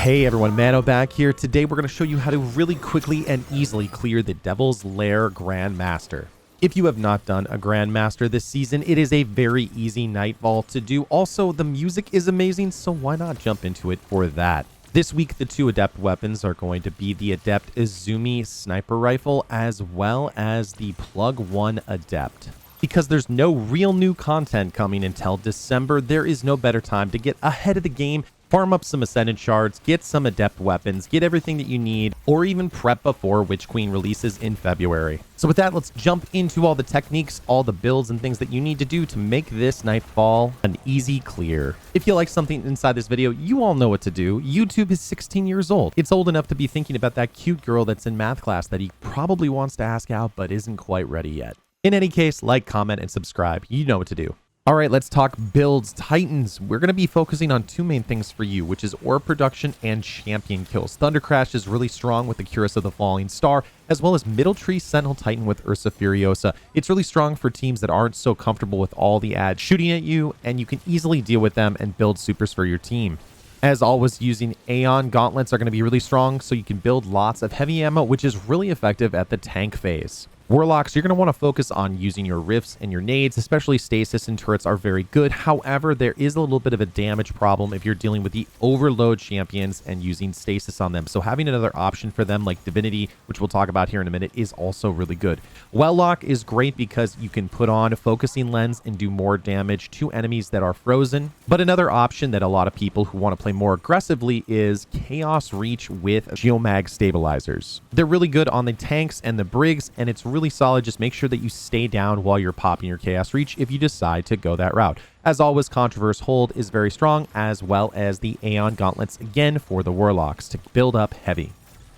Hey everyone, Mano back here. Today we're going to show you how to really quickly and easily clear the Devil's Lair Grandmaster. If you have not done a Grandmaster this season, it is a very easy Nightfall to do. Also, the music is amazing, so why not jump into it for that? This week, the two Adept weapons are going to be the Adept Izumi Sniper Rifle as well as the Plug 1 Adept. Because there's no real new content coming until December, there is no better time to get ahead of the game, farm up some Ascendant Shards, get some Adept weapons, get everything that you need, or even prep before Witch Queen releases in February. So with that, let's jump into all the techniques, all the builds and things that you need to do to make this Nightfall an easy clear. If you like something inside this video, you all know what to do. YouTube is 16 years old. It's old enough to be thinking about that cute girl that's in math class that he probably wants to ask out but isn't quite ready yet. In any case, like, comment, and subscribe. You know what to do. All right, let's talk builds. Titans, we're going to be focusing on two main things for you, which is orb production and champion kills. Thunder Crash is really strong with the Curus of the Falling Star, as well as Middle Tree Sentinel Titan with Ursa Furiosa. It's really strong for teams that aren't so comfortable with all the ads shooting at you, and you can easily deal with them and build supers for your team. As always, using Aeon Gauntlets are going to be really strong, so you can build lots of heavy ammo, which is really effective at the tank phase. Warlocks, you're going to want to focus on using your rifts and your nades, especially stasis and turrets are very good. However, there is a little bit of a damage problem if you're dealing with the overload champions and using stasis on them. So having another option for them like Divinity, which we'll talk about here in a minute, is also really good. Welllock is great because you can put on Focusing Lens and do more damage to enemies that are frozen. But another option that a lot of people who want to play more aggressively is Chaos Reach with Geomag Stabilizers. They're really good on the tanks and the Brigs, and it's really solid. Just make sure that you stay down while you're popping your Chaos Reach if you decide to go that route. As always, Controverse Hold is very strong, as well as the Aeon Gauntlets again for the Warlocks to build up heavy.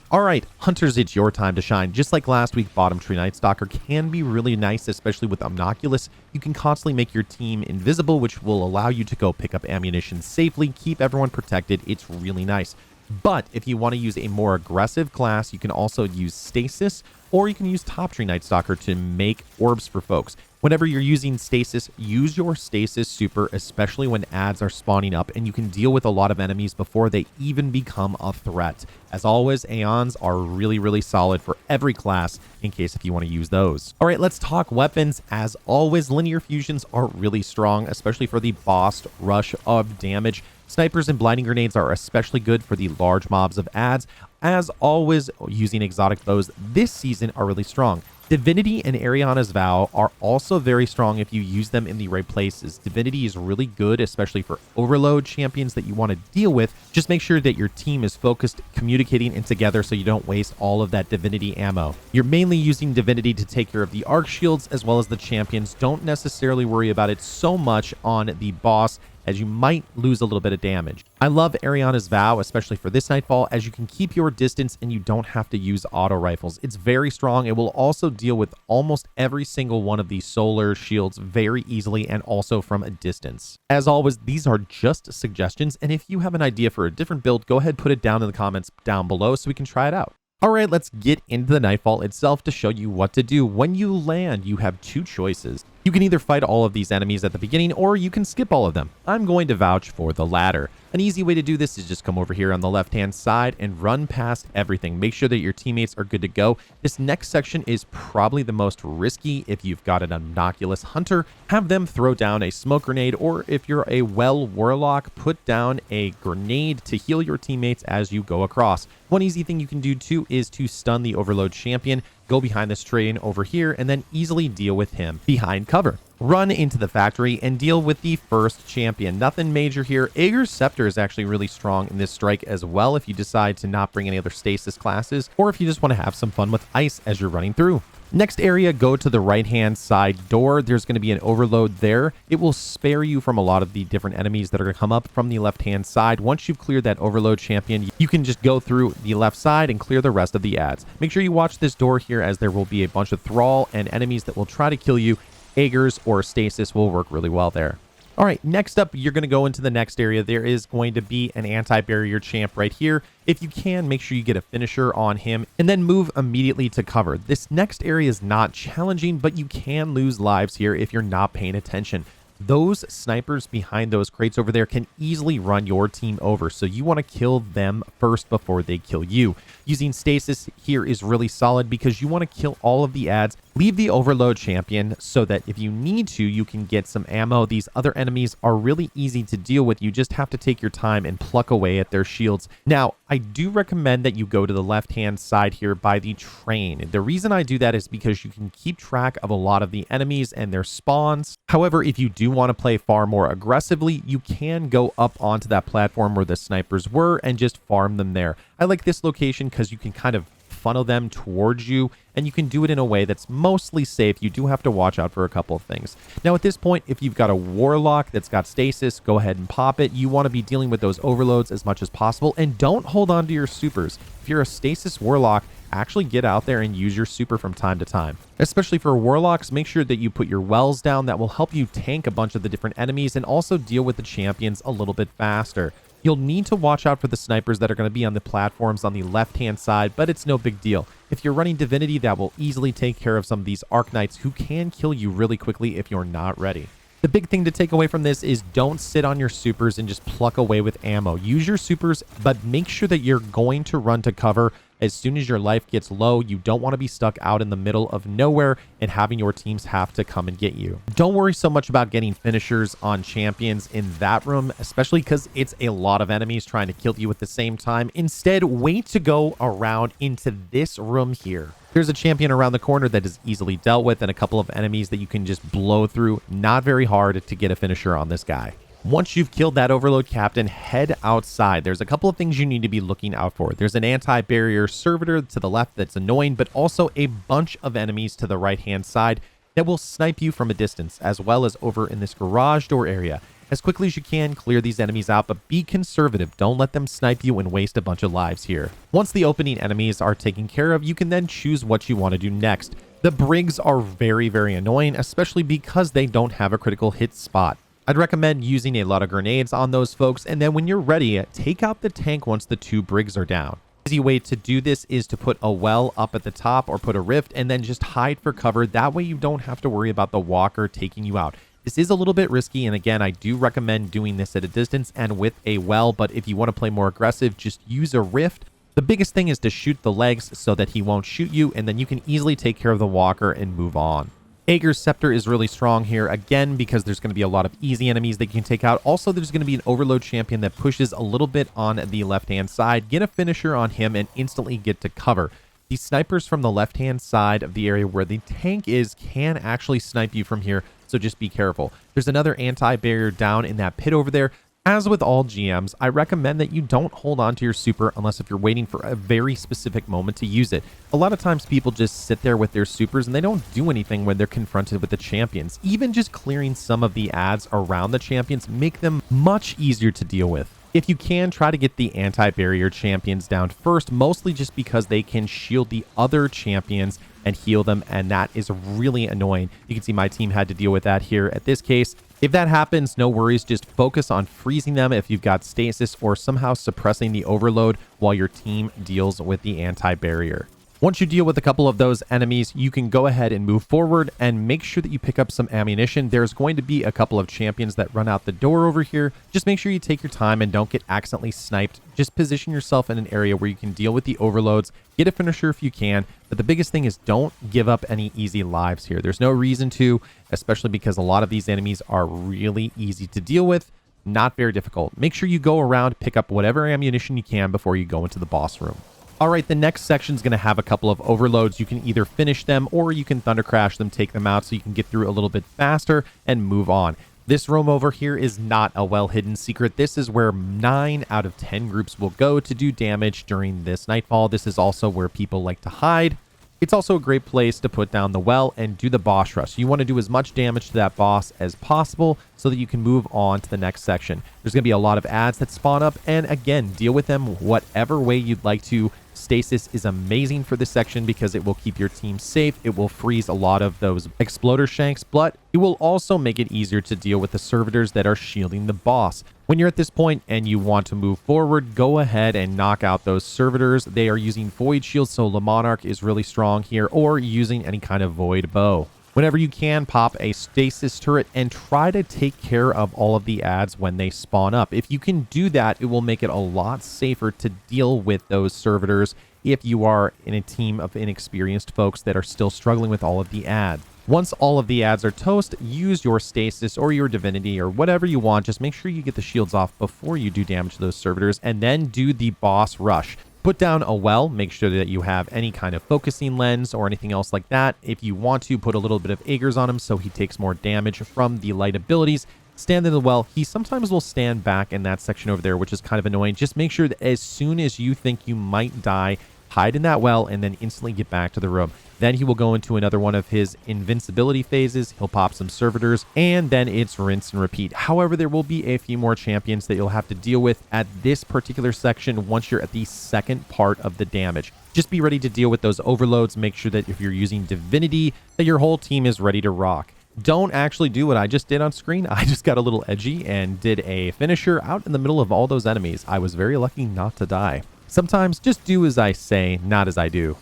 All right, Hunters, it's your time to shine. Just like last week, Bottom Tree Night Stalker can be really nice, especially with Omnoculus. You can constantly make your team invisible, which will allow you to go pick up ammunition safely, keep everyone protected. It's really nice. But if you want to use a more aggressive class, you can also use Stasis, or you can use Top Tree Night Stalker to make orbs for folks. Whenever you're using Stasis, use your Stasis super, especially when ads are spawning up, and you can deal with a lot of enemies before they even become a threat. As always, Aeons are really solid for every class in case if you want to use those. All right, let's talk weapons. As always, linear fusions are really strong, especially for the boss rush of damage. Snipers and blinding grenades are especially good for the large mobs of ads. As always, using exotic bows this season are really strong. Divinity and Ariana's Vow are also very strong if you use them in the right places. Divinity is really good, especially for overload champions that you want to deal with. Just make sure that your team is focused, communicating, and together so you don't waste all of that Divinity ammo. You're mainly using Divinity to take care of the arc shields as well as the champions. Don't necessarily worry about it so much on the boss, as you might lose a little bit of damage. I love Ariana's Vow, especially for this Nightfall, as you can keep your distance and you don't have to use auto rifles. It's very strong. It will also deal with almost every single one of these solar shields very easily and also from a distance. As always, these are just suggestions, and if you have an idea for a different build, go ahead, put it down in the comments down below so we can try it out. All right, let's get into the Nightfall itself to show you what to do. When you land, you have two choices. You can either fight all of these enemies at the beginning, or you can skip all of them. I'm going to vouch for the latter. An easy way to do this is just come over here on the left-hand side and run past everything. Make sure that your teammates are good to go. This next section is probably the most risky if you've got an Omnoculus Hunter. Have them throw down a smoke grenade, or if you're a Warlock, put down a grenade to heal your teammates as you go across. One easy thing you can do too is to stun the Overload champion. Go behind this train over here and then easily deal with him behind cover. Run into the factory and deal with the first champion. Nothing major here. Aegir's Scepter is actually really strong in this strike as well if you decide to not bring any other stasis classes, or if you just want to have some fun with ice as you're running through. Next area, go to the right-hand side door. There's going to be an overload there. It will spare you from a lot of the different enemies that are going to come up from the left-hand side. Once you've cleared that overload champion, you can just go through the left side and clear the rest of the ads. Make sure you watch this door here, as there will be a bunch of Thrall and enemies that will try to kill you. Aegir's or Stasis will work really well there. All right, next up, you're going to go into the next area. There is going to be an anti-barrier champ right here. If you can, make sure you get a finisher on him and then move immediately to cover. This next area is not challenging, but you can lose lives here if you're not paying attention. those snipers behind those crates over there can easily run your team over. So you want to kill them first before they kill you. Using stasis here is really solid because you want to kill all of the ads. Leave the overload champion so that if you need to, you can get some ammo. These other enemies are really easy to deal with. You just have to take your time and pluck away at their shields. Now, I do recommend that you go to the left-hand side here by the train. The reason I do that is because you can keep track of a lot of the enemies and their spawns. However, if you do want to play far more aggressively, you can go up onto that platform where the snipers were and just farm them there. I like this location because you can kind of funnel them towards you, and you can do it in a way that's mostly safe. You do have to watch out for a couple of things. Now at this point, if you've got a warlock that's got stasis, go ahead and pop it. You want to be dealing with those overloads as much as possible, and don't hold on to your supers. If you're a stasis warlock, actually get out there and use your super from time to time. Especially for warlocks, make sure that you put your wells down. That will help you tank a bunch of the different enemies and also deal with the champions a little bit faster. You'll need to watch out for the snipers that are going to be on the platforms on the left-hand side, but it's no big deal. If you're running Divinity, that will easily take care of some of these Arc Knights who can kill you really quickly if you're not ready. The big thing to take away from this is don't sit on your supers and just pluck away with ammo. Use your supers, but make sure that you're going to run to cover as soon as your life gets low. You don't want to be stuck out in the middle of nowhere and having your teams have to come and get you. Don't worry so much about getting finishers on champions in that room, especially because it's a lot of enemies trying to kill you at the same time. Instead, wait to go around into this room here. There's a champion around the corner that is easily dealt with and a couple of enemies that you can just blow through. Not very hard to get a finisher on this guy. Once you've killed that overload captain, head outside. There's a couple of things you need to be looking out for. There's an anti-barrier servitor to the left that's annoying, but also a bunch of enemies to the right-hand side that will snipe you from a distance, as well as over in this garage door area. As quickly as you can, clear these enemies out, but be conservative. Don't let them snipe you and waste a bunch of lives here. Once the opening enemies are taken care of, you can then choose what you want to do next. The Brigs are very, very annoying, especially because they don't have a critical hit spot. I'd recommend using a lot of grenades on those folks, and then when you're ready, take out the tank once the 2 Brigs are down. An easy way to do this is to put a well up at the top or put a rift and then just hide for cover. That way you don't have to worry about the walker taking you out. This is a little bit risky, and again, I do recommend doing this at a distance and with a well, but if you want to play more aggressive, just use a rift. The biggest thing is to shoot the legs so that he won't shoot you, and then you can easily take care of the walker and move on. Ager's Scepter is really strong here, again, because there's going to be a lot of easy enemies that you can take out. Also, there's going to be an overload champion that pushes a little bit on the left-hand side. Get a finisher on him and instantly get to cover. The snipers from the left-hand side of the area where the tank is can actually snipe you from here, so just be careful. There's another anti-barrier down in that pit over there. As with all GMs, I recommend that you don't hold on to your super unless if you're waiting for a very specific moment to use it. A lot of times people just sit there with their supers and they don't do anything when they're confronted with the champions. Even just clearing some of the ads around the champions make them much easier to deal with. If you can, try to get the anti-barrier champions down first, mostly just because they can shield the other champions and heal them, and that is really annoying. You can see my team had to deal with that here at this case. If that happens, no worries, just focus on freezing them if you've got stasis or somehow suppressing the overload while your team deals with the anti-barrier. Once you deal with a couple of those enemies, you can go ahead and move forward and make sure that you pick up some ammunition. There's going to be a couple of champions that run out the door over here. Just make sure you take your time and don't get accidentally sniped. Just position yourself in an area where you can deal with the overloads. Get a finisher if you can, but the biggest thing is don't give up any easy lives here. There's no reason to, especially because a lot of these enemies are really easy to deal with, not very difficult. Make sure you go around, pick up whatever ammunition you can before you go into the boss room. All right, the next section is going to have a couple of overloads. You can either finish them or you can thunder crash them, take them out so you can get through a little bit faster and move on. This room over here is not a well-hidden secret. This is where 9 out of 10 groups will go to do damage during this nightfall. This is also where people like to hide. It's also a great place to put down the well and do the boss rush. You want to do as much damage to that boss as possible so that you can move on to the next section. There's going to be a lot of ads that spawn up, and again, deal with them whatever way you'd like to. Stasis is amazing for this section because it will keep your team safe. It will freeze a lot of those exploder shanks, but it will also make it easier to deal with the servitors that are shielding the boss. When you're at this point and you want to move forward, go ahead and knock out those servitors. They are using void shields, so Le Monarch is really strong here, or using any kind of void bow. Whenever you can, pop a stasis turret and try to take care of all of the ads when they spawn up. If you can do that, it will make it a lot safer to deal with those servitors if you are in a team of inexperienced folks that are still struggling with all of the ads. Once all of the ads are toast, use your stasis or your divinity or whatever you want. Just make sure you get the shields off before you do damage to those servitors, and then do the boss rush. Put down a well, make sure that you have any kind of focusing lens or anything else like that. If you want to, put a little bit of Aegers on him so he takes more damage from the light abilities. Stand in the well. He sometimes will stand back in that section over there, which is kind of annoying. Just make sure that as soon as you think you might die, hide in that well and then instantly get back to the room. Then he will go into another one of his invincibility phases. He'll pop some servitors, and then it's rinse and repeat. However, there will be a few more champions that you'll have to deal with at this particular section once you're at the second part of the damage. Just be ready to deal with those overloads. Make sure that if you're using divinity, that your whole team is ready to rock. Don't actually do what I just did on screen. I just got a little edgy and did a finisher out in the middle of all those enemies. I was very lucky not to die. Sometimes just do as I say, not as I do.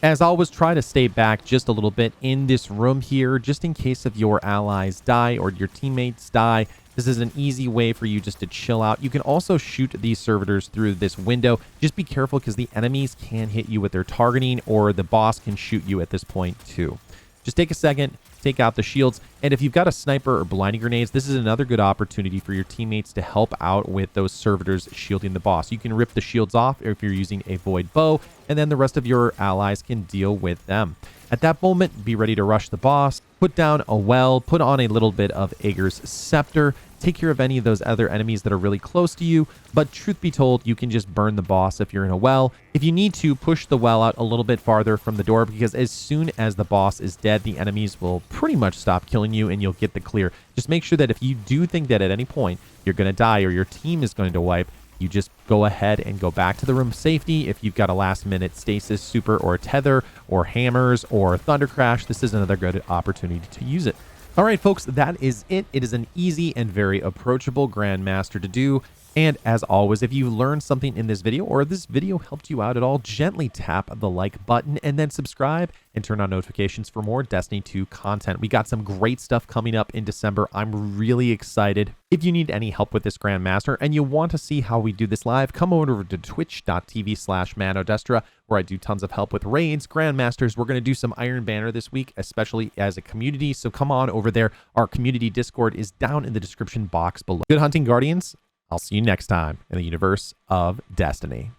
As always, try to stay back just a little bit in this room here, just in case of your allies die or your teammates die. This is an easy way for you just to chill out. You can also shoot these servitors through this window. Just be careful because the enemies can hit you with their targeting, or the boss can shoot you at this point too. Just take a second, take out the shields, and if you've got a sniper or blinding grenades, this is another good opportunity for your teammates to help out with those servitors shielding the boss. You can rip the shields off if you're using a void bow, and then the rest of your allies can deal with them. At that moment, be ready to rush the boss, put down a well, put on a little bit of Aegir's Scepter, take care of any of those other enemies that are really close to you, but truth be told, you can just burn the boss if you're in a well. If you need to, push the well out a little bit farther from the door, because as soon as the boss is dead, the enemies will pretty much stop killing you and you'll get the clear. Just make sure that if you do think that at any point you're going to die or your team is going to wipe, you just go ahead and go back to the room of safety. If you've got a last minute stasis super or tether or hammers or thunder crash, this is another good opportunity to use it. All right, folks, that is it. It is an easy and very approachable Grandmaster to do. And as always, if you learned something in this video or this video helped you out at all, gently tap the like button and then subscribe and turn on notifications for more Destiny 2 content. We got some great stuff coming up in December. I'm really excited. If you need any help with this Grandmaster and you want to see how we do this live, come over to twitch.tv/manodestra, where I do tons of help with raids, Grandmasters. We're going to do some Iron Banner this week, especially as a community. So come on over there. Our community Discord is down in the description box below. Good hunting, Guardians. I'll see you next time in the universe of Destiny.